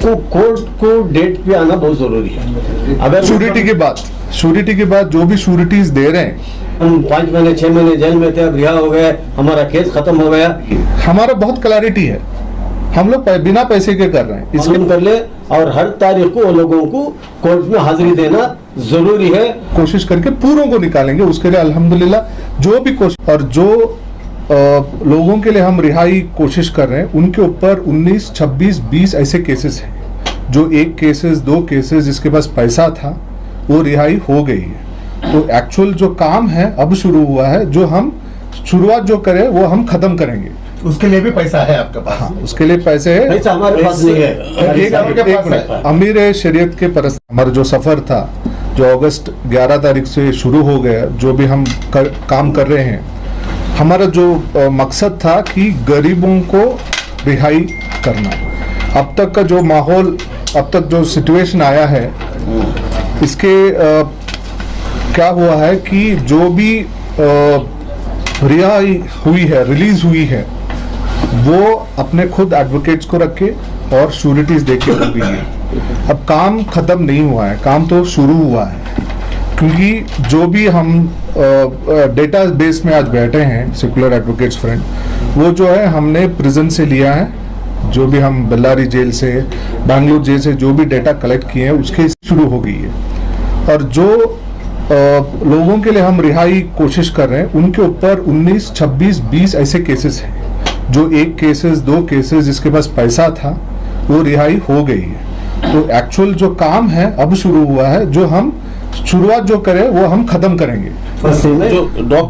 तो कोर्ट को डेट पे आना बहुत जरूरी है। अगर श्योरिटी के बाद जो भी श्योरिटीज दे रहे हैं, हम 5 महीने 6 महीने जेल में थे, अब रिहा हो गए, हमारा केस खत्म हो गया, हमारा बहुत क्लैरिटी है, हम लोग बिना पैसे के कर रहे हैं, इसके कर ले और हर तारीख को वो लोगों को कोर्ट में हाजिरी देना जरूरी है। कोशिश करके पूरों को निकालेंगे। उसके लिए अल्हम्दुलिल्लाह जो भी कोशिश और जो लोगों के लिए हम रिहाई कोशिश कर रहे हैं, उनके ऊपर 19, 26, 20 ऐसे केसेस हैं जो 1 केसेस 2 केसेस जिसके पास पैसा था वो रिहाई हो गई है। तो एक्चुअल जो काम है अब शुरू हुआ है, जो हम शुरुआत जो करें वो हम खत्म करेंगे। उसके लिए भी पैसा है आपके पास? हाँ, उसके लिए पैसे है, पैसा हमारे पास नहीं है। अमीर शरीयत के परस्त हमारा जो सफर था, जो अगस्त 11 तारीख से शुरू हो गया, जो भी हम काम कर रहे हैं, हमारा जो मकसद था कि गरीबों को रिहाई करना। अब तक का जो माहौल, अब तक जो सिचुएशन आया है, इसके क्या हुआ है कि जो भी रिहाई हुई है, रिलीज हुई है, वो अपने खुद एडवोकेट्स को रखे और श्योरिटीज देके हो गई है। अब काम खत्म नहीं हुआ है, काम तो शुरू हुआ है, क्योंकि जो भी हम डेटा बेस में आज बैठे हैं सेकुलर एडवोकेट्स फ्रंट, वो जो है हमने प्रिजन से लिया है, जो भी हम बेल्लारी जेल से, बेंगलुरु जेल से जो भी डेटा कलेक्ट किए हैं उसके शुरू हो गई है। और जो लोगों के लिए हम रिहाई कोशिश कर रहे हैं, उनके ऊपर 19, 26, 20 ऐसे केसेस हैं जो 1 केसेस 2 केसेस जिसके पास पैसा था वो रिहाई हो गई है। तो एक्चुअल जो काम है अब शुरू हुआ है, जो हम शुरुआत जो करें वो हम खत्म करेंगे।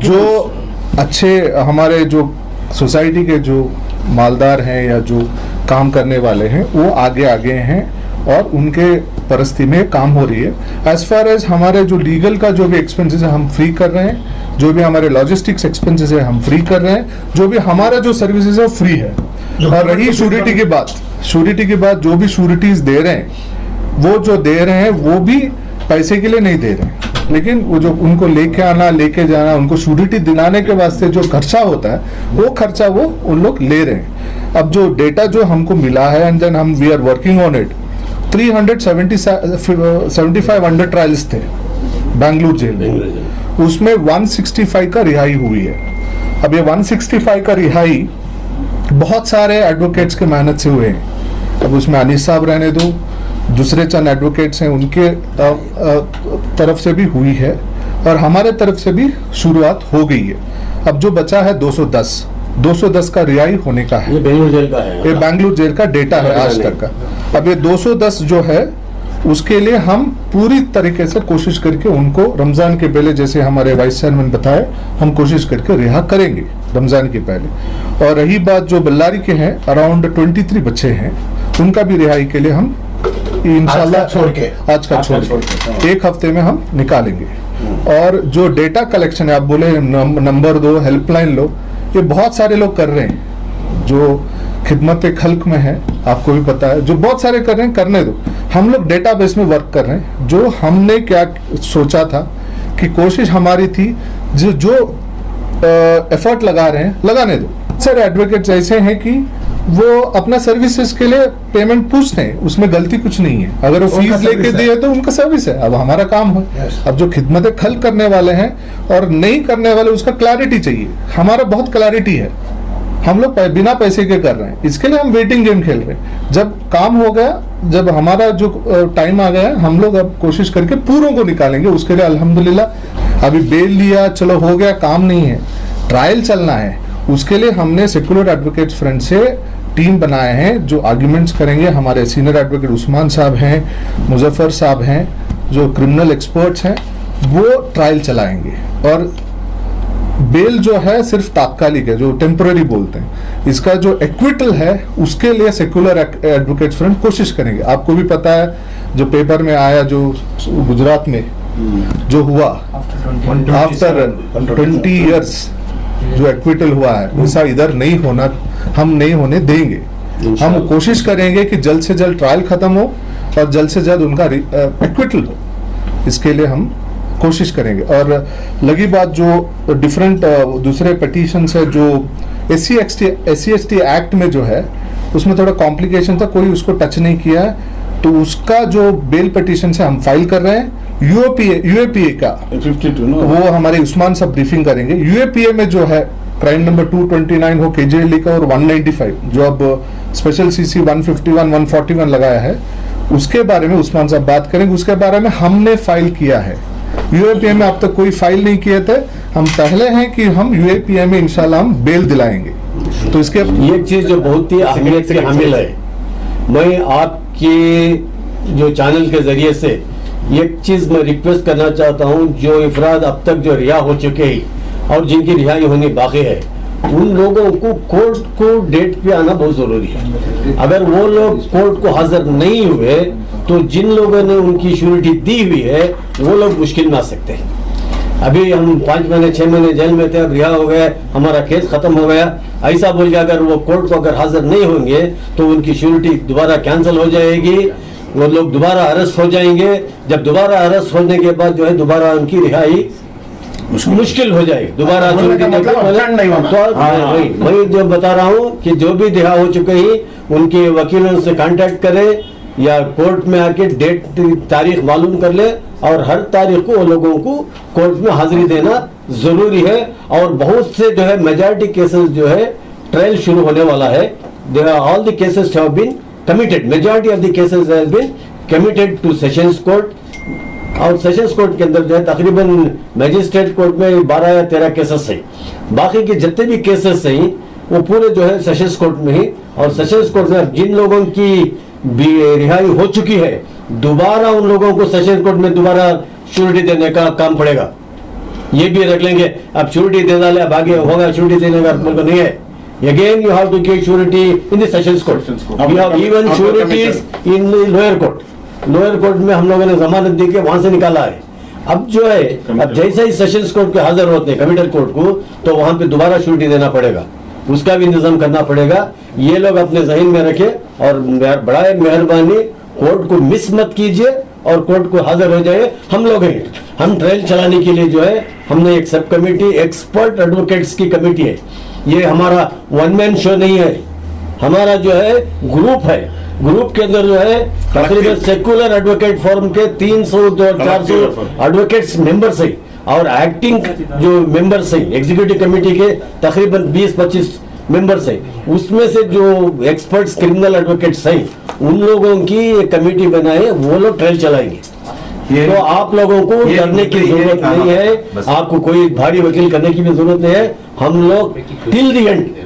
जो अच्छे हमारे जो सोसाइटी के जो मालदार हैं या जो काम करने वाले हैं वो आगे आगे हैं और उनके परिस्थिति में काम हो रही है। एज फार एज हमारे जो लीगल का जो भी एक्सपेंसेस है हम फ्री कर रहे हैं, जो भी हमारे लॉजिस्टिक्स एक्सपेंसेस है हम फ्री कर रहे हैं, जो भी हमारा जो सर्विसेज है फ्री है। और रही श्योरिटी की बात जो भी श्योरिटीज दे रहे हैं, वो जो दे रहे हैं वो भी पैसे के लिए नहीं दे रहे हैं, लेकिन वो जो उनको लेके आना लेके जाना, उनको श्योरिटी दिलाने के वास्ते जो खर्चा होता है वो खर्चा वो उन लोग ले रहे हैं। अब जो डेटा जो हमको मिला है एंड देन हम we are working on it, 375 trials थे बेंगलुरु जेल में, उसमें 165 का रिहाई हुई है। अब ये 165 का रिहाई बहुत सारे एडवोकेट्स के मेहनत से हुए हैं। अब उसमें अनीस साहब रहने दो, दूसरे चंद एडवोकेट्स हैं उनके तरफ से भी हुई है और हमारे तरफ से भी शुरुआत हो गई है। अब जो बचा है 210 का रिहाई होने का है। ये बेंगलुरु जेल का है, ये बेंगलुरु जेल का डेटा है आज तक का। अब ये 210 जो है उसके लिए हम पूरी तरीके से कोशिश करके उनको रमजान के पहले, जैसे हमारे वाइस चेयरमैन बताए, हम कोशिश करके रिहा करेंगे रमजान के पहले। और रही बात जो बेल्लारी के हैं, अराउंड 23 बच्चे हैं, उनका भी रिहाई के लिए हम इंशाल्लाह आज का छोड़ के 1 हफ्ते में हम निकालेंगे। और जो डेटा कलेक्शन है, आप बोले नंबर दो, हेल्पलाइन लो, ये बहुत सारे लोग कर रहे हैं जो खिदमत खल्क में है, आपको भी पता है, जो बहुत सारे कर रहे हैं, करने दो। हम लोग डेटाबेस में वर्क कर रहे हैं। जो हमने क्या सोचा था कि कोशिश हमारी थी, जो एफर्ट लगा रहे हैं लगाने दो। सर एडवोकेट्स ऐसे हैं कि वो अपना सर्विसेज के लिए पेमेंट पूछते हैं, उसमें गलती कुछ नहीं है। अगर वो फीस लेके दिए तो उनका सर्विस है, अब हमारा काम है। अब जो खिदमत खल्क करने वाले हैं और नहीं करने वाले, उसका क्लैरिटी चाहिए। हमारा बहुत क्लैरिटी है, हम लोग बिना पैसे के कर रहे हैं, इसके लिए हम वेटिंग गेम खेल रहे हैं। जब काम हो गया, जब हमारा जो टाइम आ गया, हम लोग अब कोशिश करके पूरों को निकालेंगे। उसके लिए अल्हम्दुलिल्लाह अभी बेल लिया, चलो हो गया, काम नहीं है, ट्रायल चलना है। उसके लिए हमने सेकुलर एडवोकेट्स फ्रंट से टीम बनाए हैं जो आर्ग्यूमेंट्स करेंगे। हमारे सीनियर एडवोकेट उस्मान साहब हैं, मुजफ्फर साहब हैं, जो क्रिमिनल एक्सपर्ट्स हैं, वो ट्रायल चलाएंगे। और बेल जो है सिर्फ तात्कालिक है, जो टेम्पररी बोलते हैं। इसका जो एक्विटल है उसके लिए सेकुलर एडवोकेट्स फ्रंट कोशिश करेंगे। आपको भी पता है जो पेपर में आया, जो गुजरात में जो हुआ आफ्टर 20 ईयर्स जो एक्विटल हुआ है, वैसा इधर नहीं होना, हम नहीं होने देंगे। हम कोशिश करेंगे कि जल्द से जल्द ट्रायल खत्म हो और जल्द से जल्द उनका एक्विटल हो। इसके लिए हम कोशिश करेंगे। और लगी बात जो डिफरेंट दूसरे पिटीशन है जो SC/ST एक्ट में जो है उसमें थोड़ा कॉम्प्लिकेशन था, कोई उसको टच नहीं किया है, तो उसका जो बेल पिटीशन से हम फाइल कर रहे हैं। यूएपीए का 52 ना वो हमारे उस्मान साहब ब्रीफिंग करेंगे। यूएपीए में जो है क्राइम नंबर 229 हो KJLE का और 195 जो अब स्पेशल CC 151 141 लगाया है, उसके बारे में उस्मान साहब बात करेंगे। उसके बारे में हमने फाइल किया है। यूएपीए में अब तक कोई फाइल नहीं किए थे, हम पहले हैं कि हम यूएपीए में इंशाल्लाह हम बेल दिलाएंगे। तो इसके ये चीज जो बहुत ही अहमियत की हामिल है, मैं आपके जो चैनल के जरिए से एक चीज मैं रिक्वेस्ट करना चाहता हूं, जो अफराद अब तक जो रिहा हो चुके हैं और जिनकी रिहाई होनी बाकी है, उन लोगों को कोर्ट को डेट पे आना बहुत जरूरी है। अगर वो लोग कोर्ट को हाजिर नहीं हुए तो जिन लोगों ने उनकी श्योरिटी दी हुई है वो लोग मुश्किल में आ सकते हैं। अभी हम 5 महीने 6 महीने जेल में थे, अब रिहा हो गए, हमारा केस खत्म हो गया, ऐसा बोल के अगर वो कोर्ट को अगर हाजिर नहीं होंगे तो उनकी श्योरिटी दोबारा कैंसिल हो जाएगी, वो लोग दोबारा अरेस्ट हो जाएंगे। जब दोबारा अरेस्ट होने के बाद जो है दोबारा उनकी रिहाई मुश्किल हो जाएगी, दोबारा श्योरिटी मैं जो बता रहा हूँ कि जो भी रिहा हो चुके हैं उनके वकीलों से कांटेक्ट करें या कोर्ट में आके डेट तारीख मालूम कर ले, और हर तारीख को वो लोगों को कोर्ट में हाजिरी देना जरूरी है। और बहुत से जो है मेजॉरिटी केसेस जो है ट्रायल शुरू होने वाला है। All the cases have been committed, majority of the cases has been committed to sessions court, और सेशंस कोर्ट के अंदर जो है तकरीबन मैजिस्ट्रेट कोर्ट में 12 या 13 केसेस हैं, बाकी के जितने भी केसेस हैं वो पूरे जो है सेशंस कोर्ट में ही। और सेशंस कोर्ट में जिन लोगों की रिहाई हो चुकी है दोबारा उन लोगों को सेशन कोर्ट में दोबारा श्योरिटी देने का काम पड़ेगा। ये भी रख लेंगे, अब श्योरिटी दे डाले, अब आगे होगा श्योरिटी देने का मुल्क नहीं है। Again you have to give surety in the sessions court. We have even sureties in the lower court. Lower court में हम लोगों ने जमानत दी के वहां से निकाला है। अब जो है, अब जैसे ही सेशंस कोर्ट के हाजिर होते हैं कमिटेड कोर्ट को, तो वहां पे दोबारा श्योरिटी देना पड़ेगा, उसका भी इंतजाम करना पड़ेगा। ये लोग अपने जहन में रखे और बड़ा मेहरबानी कोर्ट को मिस मत कीजिए और कोर्ट को हाजिर हो जाए। हम लोग हैं, हम ट्रायल चलाने के लिए जो है हमने एक सब कमेटी एक्सपर्ट एडवोकेट्स की कमेटी है। ये हमारा वन मैन शो नहीं है, हमारा जो है ग्रुप है। ग्रुप के अंदर जो है तकरीबन सेकुलर एडवोकेट फोरम के 300-400 एडवोकेट्स मेंबर्स हैं, और एक्टिंग जो मेंबर्स हैं एग्जीक्यूटिव कमेटी के तकरीबन 20-25 मेंबर्स हैं। उसमें से जो एक्सपर्ट्स क्रिमिनल एडवोकेट्स हैं उन लोगों की एक कमेटी बनाए, वो लोग ट्रायल चलाएंगे। तो आप लोगों को डरने की जरूरत नहीं है, आपको कोई भारी वकील करने की भी जरूरत नहीं है। हम लोग टिल द एंड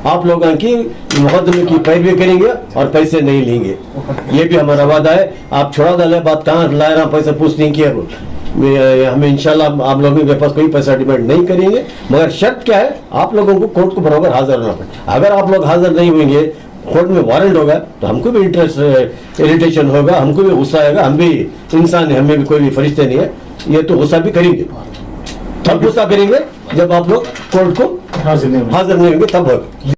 आप लोगों की मुकदमे की पैरवी करेंगे और पैसे नहीं लेंगे, ये भी हमारा वादा है। आप छोड़ा डाले बात, कहाँ ला रहा पैसे पूछ नहीं किया, हमें इंशाल्लाह आप लोगों के पास कोई पैसा डिमांड नहीं करेंगे, मगर शर्त क्या है, आप लोगों को कोर्ट को बराबर हाजिर होना पड़े। अगर आप लोग हाजिर नहीं होंगे, कोर्ट में वारंट होगा, तो हमको भी इंटरेस्ट इरिटेशन होगा, हमको भी गुस्सा आएगा। हम भी इंसान है, हमें भी कोई भी फरिश्ते नहीं है, ये तो गुस्सा भी करेंगे। तब गुस्सा करेंगे जब आप लोग कोर्ट को हाजिर नहीं होंगे, तब होगा।